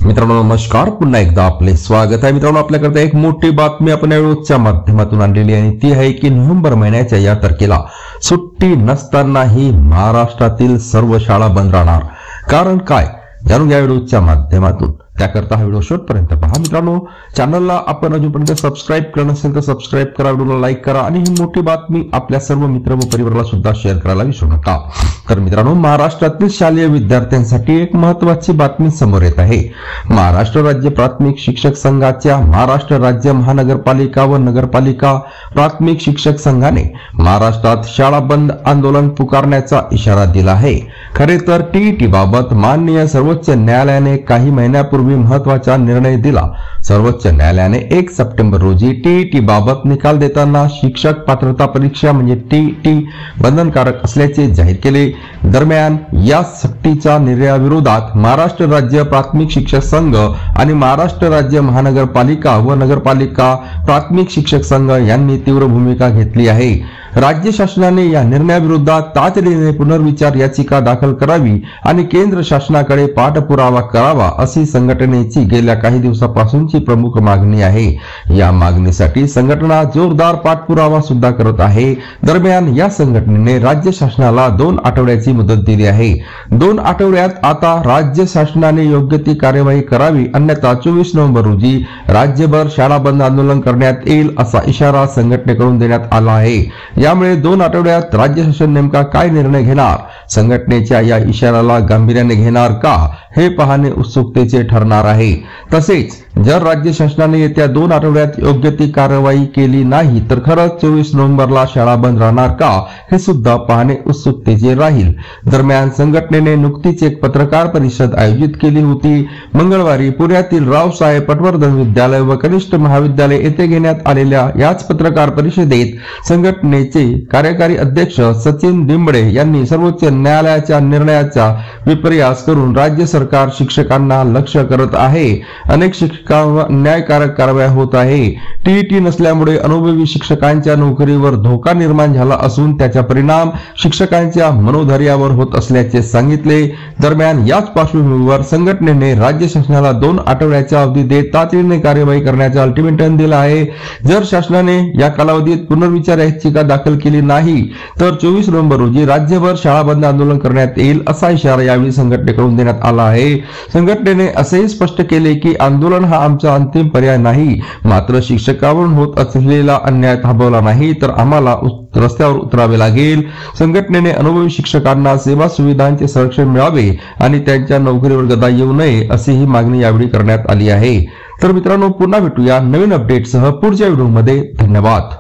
मित्रांनो नमस्कार, पुन्हा एकदा आपले स्वागत आहे। मित्रांनो आपल्याकडे एक मोठी बातमी आपण या व्हिडिओच्या माध्यमातून आणलेली आहे, ती आहे की नोव्हेंबर महिन्याच्या या तारखेला सुट्टी नसतानाही महाराष्ट्रातील सर्व शाळा बंद राहणार। कारण काय जाणून या व्हिडिओच्या माध्यमातून। त्याकरता हा व्हिडिओ शेवटपर्यंत पहा। मित्रांनो चॅनलला आपण अजूनपर्यंत सबस्क्राइब केलं नसेल तर सबस्क्राइब करा, व्हिडिओला लाईक करा आणि ही मोठी बातमी आपल्या सर्व मित्र व परिवाराला सुद्धा शेअर करायला विसरू नका। तर मित्रांनो महाराष्ट्रातील शालेय विद्यार्थ्यांसाठी एक महत्त्वाची बातमी समोर येत आहे। महाराष्ट्र राज्य प्राथमिक शिक्षक संघाच्या महाराष्ट्र राज्य महानगरपालिका व नगरपालिका प्राथमिक शिक्षक संघाने महाराष्ट्रात शाळा बंद आंदोलन पुकारण्याचा इशारा दिला आहे। खरे तर टीईटी बाबत माननीय सर्वोच्च न्यायालयाने काही महिन्यापूर्वी महत्त्वाचा निर्णय दिला। सर्वोच्च न्यायालयाने 1 सप्टेंबर रोजी टीईटी बाबत निकाल देताना शिक्षक पात्रता परीक्षा म्हणजे टीईटी बंधनकारक असल्याचे जाहीर केले। दरम्यान या सक्तीच्या निर्णयाविरोधात महाराष्ट्र राज्य प्राथमिक शिक्षक संघ आणि महाराष्ट्र राज्य महानगरपालिका व नगरपालिका प्राथमिक शिक्षक संघ यांनी तीव्र भूमिका घेतली आहे। राज्य शासनाने या निर्णयाविरोधात तातडीने पुनर्विचार याचिका दाखल करावी आणि केंद्र शासनाकडे पाठपुरावा करावा अशी संघटनेची गेल्या काही दिवसापासूनची प्रमुख मागणी आहे। या मागणीसाठी संघटना जोरदार पाठपुरावा सुद्धा करत आहे। दरम्यान या संघटनेने राज्य शासनाला 2 आठवड्याची मुदत दिली आहे। 2 आठवड्यात आता राज्य शासनाने योग्य ती कार्यवाही करावी, अन्यथा 24 नोव्हेंबर रोजी राज्यभर शाळा बंद आंदोलन करण्यात येईल असा इशारा संघटनेकडून देण्यात आला आहे। यामुळे 2 आठवड्यात राज्य शासन नेमका काय निर्णय घेणार, संघटनेच्या या इशाऱ्याला गांभीर्याने घेणार का हे पाहणे उत्सुकतेचे ठरणार आहे। तसेच जर राज्य शासनाने येत्या 2 आठवड्यात योग्य ती कारवाई केली नाही तर खरंच 24 नोव्हेंबरला शाळा बंद राहणार का हे सुद्धा पाहणे उत्सुकतेचे राहील। दरम्यान संघटनेने नुकतीच एक पत्रकार परिषद आयोजित केली होती। मंगळवारी पुण्यातील रावसाहेब पटवर्धन विद्यालय व कनिष्ठ महाविद्यालय येथे घेण्यात आलेल्या याच पत्रकार परिषदेत संघटनेचे कार्यकारी अध्यक्ष सचिन दिंबडे यांनी सर्वोच्च न्यायालयाच्या निर्णयाचा विपर्यास करून राज्य सरकार शिक्षकांना लक्ष्य करत आहे, अनेक शिक्षकांवर अन्यायकारक कारवाई होत आहे, टीईटी नसल्यामुळे अनुभवी शिक्षकांच्या नोकरीवर धोका निर्माण झाला असून त्याचा परिणाम शिक्षकांच्या मनोधैर्यावर होत असल्याचे सांगितले। दरम्यान याच पार्श्वभूमीवर संघटनेने राज्य शासनाला 2 आठवड्याचा अवधी देत तातडीने कार्यवाही करण्याचा अल्टिमेटम दिला आहे। जर शासनाने या कालावधीत पुनर्विचार याचिका दाखल केली नाही तर 24 नोव्हेंबर रोजी राज्यभर शाळा बंद आंदोलन करण्यात येईल असा इशारा यावेळी संघटनेकडून देण्यात आला आहे। संघटनेने असेही स्पष्ट केले की आंदोलन हा आमचा अंतिम पर्याय नाही, मात्र शिक्षकांवरून होत असलेला अन्याय थांबवला नाही तर आम्हाला रस्त्यावर उतरावे लागेल। संघटनेने अनुभवी शिक्षकांना सेवा सुविधांचे संरक्षण मिळावे आणि त्यांच्या नोकरीवर गदा येऊ नये अशी ही मागणी यावेळी करण्यात आली आहे। तर मित्रांनो पुन्हा भेटूया नवीन अपडेटसह पुढच्या व्हिडिओमध्ये। धन्यवाद।